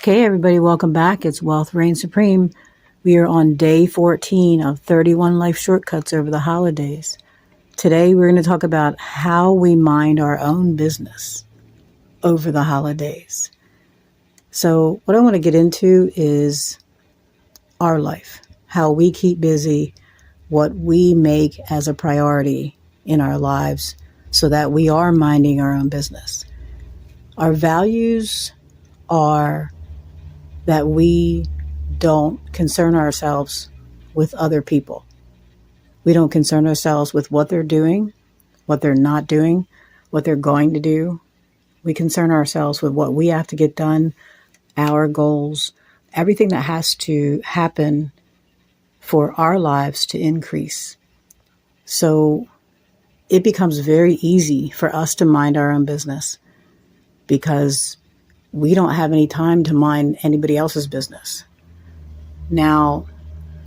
Okay, everybody, welcome back. It's Wealth Reigns Supreme. We are on day 14 of 31 life shortcuts over the holidays. Today, we're going to talk about how we mind our own business over the holidays. So, what I want to get into is our life, how we keep busy, what we make as a priority in our lives so that we are minding our own business. Our values are that we don't concern ourselves with other people. We don't concern ourselves with what they're doing, what they're not doing, what they're going to do. We concern ourselves with what we have to get done, our goals, everything that has to happen for our lives to increase. So it becomes very easy for us to mind our own business because we don't have any time to mind anybody else's business. Now,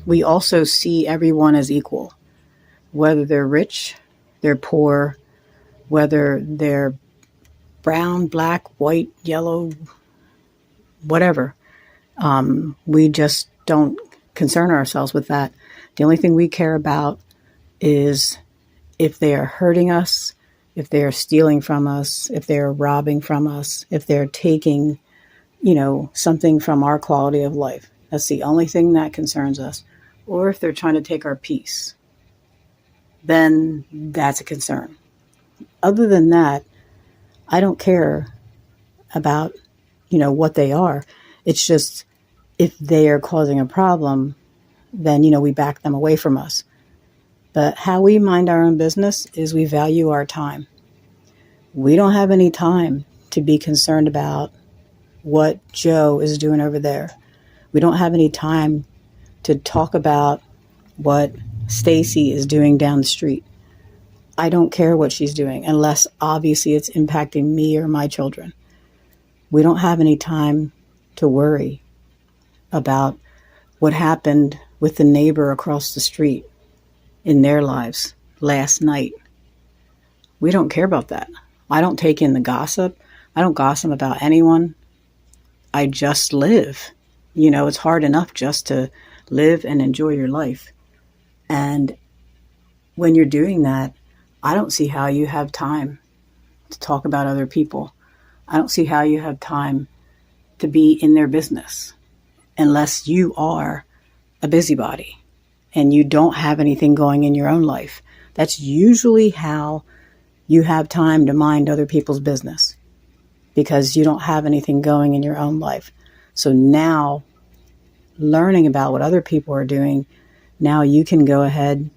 we also see everyone as equal, whether they're rich, they're poor, whether they're brown, black, white, yellow, whatever. We just don't concern ourselves with that. The only thing we care about is if they are hurting us, if they are stealing from us, if they're robbing from us, if they're taking, something from our quality of life. That's the only thing that concerns us. Or if they're trying to take our peace, then that's a concern. Other than that, I don't care about, what they are. It's just if they are causing a problem, then, we back them away from us. But how we mind our own business is we value our time. We don't have any time to be concerned about what Joe is doing over there. We don't have any time to talk about what Stacy is doing down the street. I don't care what she's doing unless obviously it's impacting me or my children. We don't have any time to worry about what happened with the neighbor across the street in their lives last night. We don't care about that. I don't take in the gossip. I don't gossip about anyone. I just live. It's hard enough just to live and enjoy your life. And when you're doing that, I don't see how you have time to talk about other people. I don't see how you have time to be in their business unless you are a busybody and you don't have anything going in your own life. That's usually how you have time to mind other people's business, because you don't have anything going in your own life. So now, learning about what other people are doing, now you can go ahead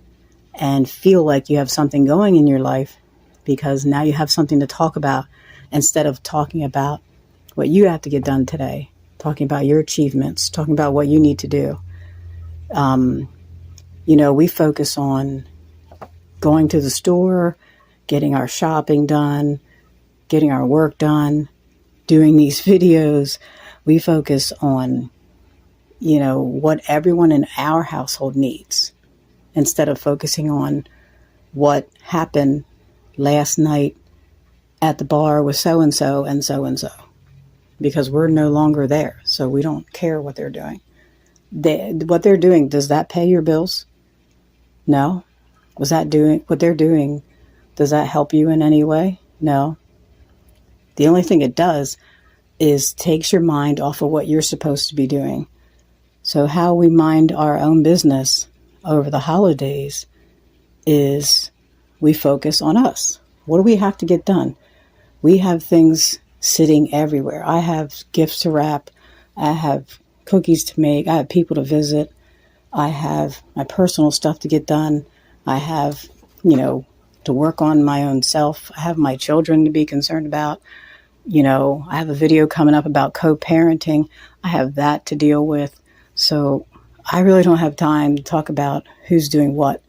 and feel like you have something going in your life, because now you have something to talk about instead of talking about what you have to get done today, talking about your achievements, talking about what you need to do. We focus on going to the store, getting our shopping done, getting our work done, doing these videos. We focus on, what everyone in our household needs instead of focusing on what happened last night at the bar with so-and-so and so-and-so, because we're no longer there. So we don't care what they're doing. What they're doing, does that pay your bills? No. What they're doing, does that help you in any way? No. The only thing it does is takes your mind off of what you're supposed to be doing. So how we mind our own business over the holidays is we focus on us. What do we have to get done? We have things sitting everywhere. I have gifts to wrap. I have cookies to make. I have people to visit. I have my personal stuff to get done. I have, to work on my own self. I have my children to be concerned about. I have a video coming up about co-parenting. I have that to deal with. So I really don't have time to talk about who's doing what.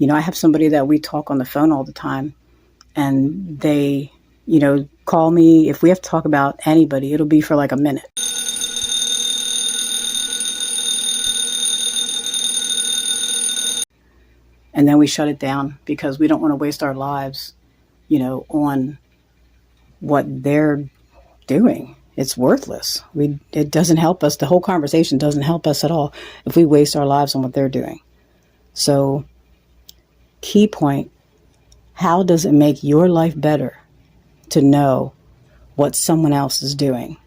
I have somebody that we talk on the phone all the time, and they, call me. If we have to talk about anybody, it'll be for like a minute. And then we shut it down because we don't want to waste our lives, on what they're doing. It's worthless. It doesn't help us. The whole conversation doesn't help us at all if we waste our lives on what they're doing. So, key point, how does it make your life better to know what someone else is doing?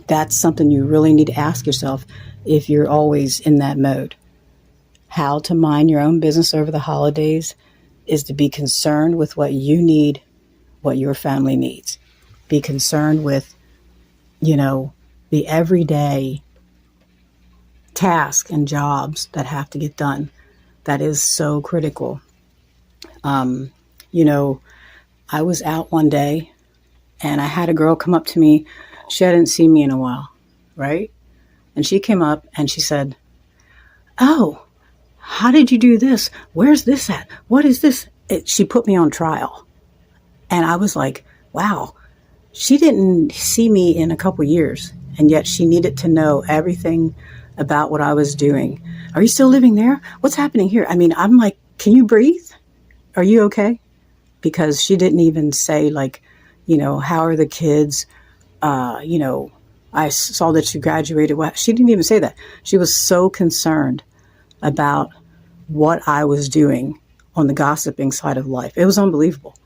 That's something you really need to ask yourself if you're always in that mode. How to mind your own business over the holidays is to be concerned with what you need, what your family needs. Be concerned with, the everyday tasks and jobs that have to get done. That is so critical. I was out one day and I had a girl come up to me. She hadn't seen me in a while, right? And she came up and she said, "Oh, how did you do this? Where's this at? What is this?" She put me on trial. And I was like, wow, she didn't see me in a couple years. And yet she needed to know everything about what I was doing. Are you still living there? What's happening here? I mean, I'm like, can you breathe? Are you okay? Because she didn't even say how are the kids? I saw that you graduated. Well, she didn't even say that. She was so concerned about what I was doing on the gossiping side of life. It was unbelievable.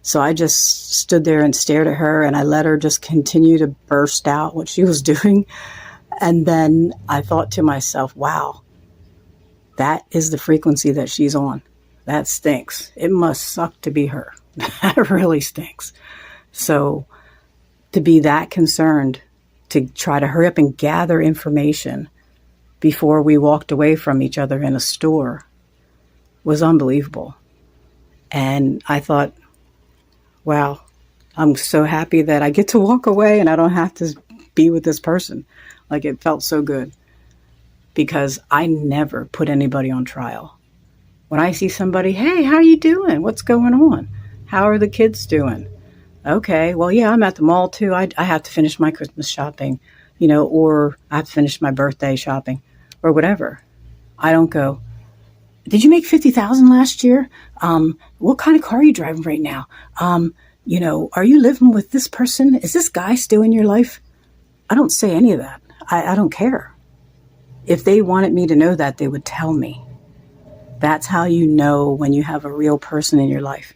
So I just stood there and stared at her, and I let her just continue to burst out what she was doing. And then I thought to myself, wow, that is the frequency that she's on. That stinks. It must suck to be her. That really stinks. So to be that concerned, to try to hurry up and gather information before we walked away from each other in a store was unbelievable. And I thought, wow, I'm so happy that I get to walk away and I don't have to be with this person. Like, it felt so good because I never put anybody on trial. When I see somebody, hey, how are you doing? What's going on? How are the kids doing? Okay, well, yeah, I'm at the mall too. I have to finish my Christmas shopping, or I have to finish my birthday shopping or whatever. I don't go, did you make $50,000 last year? What kind of car are you driving right now? Are you living with this person? Is this guy still in your life? I don't say any of that. I don't care. If they wanted me to know that, they would tell me. That's how you know when you have a real person in your life,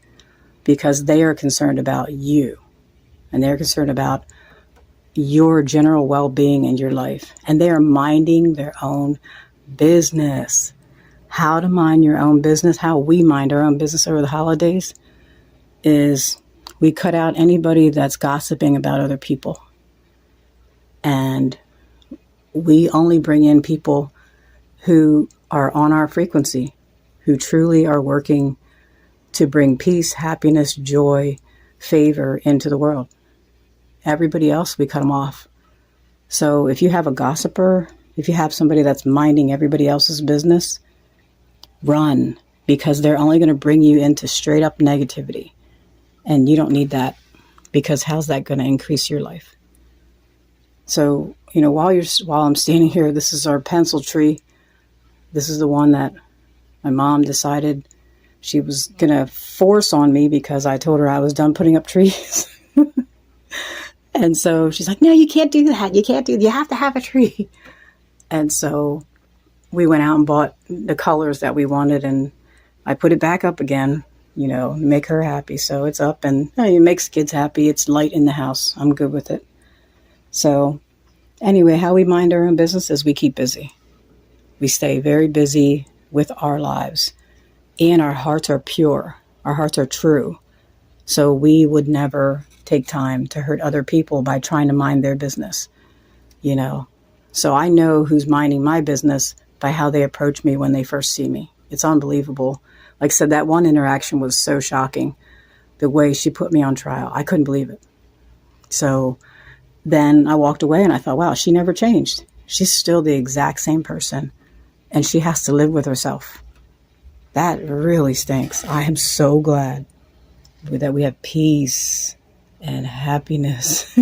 because they are concerned about you and they're concerned about your general well-being in your life, and they are minding their own business. How to mind your own business, how we mind our own business over the holidays, is we cut out anybody that's gossiping about other people. And we only bring in people who are on our frequency, who truly are working to bring peace, happiness, joy, favor into the world. Everybody else, we cut them off. So if you have a gossiper, if you have somebody that's minding everybody else's business, run, because they're only going to bring you into straight up negativity. And you don't need that, because how's that going to increase your life? So, while I'm standing here, this is our pencil tree. This is the one that my mom decided she was going to force on me because I told her I was done putting up trees. And so she's like, no, you can't do that. You have to have a tree. And so we went out and bought the colors that we wanted, and I put it back up again, make her happy. So it's up, and it makes kids happy. It's light in the house. I'm good with it. So anyway, how we mind our own business is we keep busy. We stay very busy with our lives, and our hearts are pure. Our hearts are true. So we would never take time to hurt other people by trying to mind their business, So I know who's minding my business by how they approach me when they first see me. It's unbelievable. Like I said, that one interaction was so shocking. The way she put me on trial, I couldn't believe it. So then I walked away and I thought, wow, she never changed. She's still the exact same person, and she has to live with herself. That really stinks. I am so glad that we have peace and happiness.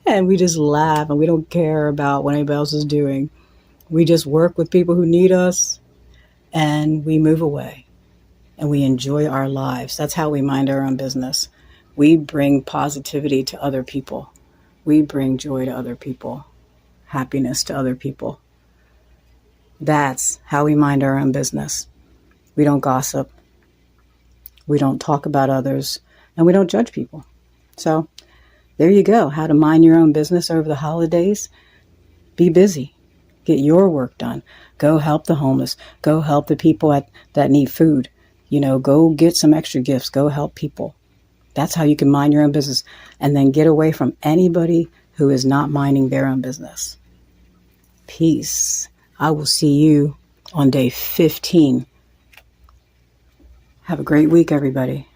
And we just laugh and we don't care about what anybody else is doing. We just work with people who need us, and we move away and we enjoy our lives. That's how we mind our own business. We bring positivity to other people. we bring joy to other people, happiness to other people. That's how we mind our own business. We don't gossip. We don't talk about others, and we don't judge people. So there you go. How to mind your own business over the holidays. Be busy. Get your work done. Go help the homeless. Go help the people that need food. Go get some extra gifts. Go help people. That's how you can mind your own business. And then get away from anybody who is not minding their own business. Peace. I will see you on day 15. Have a great week, everybody.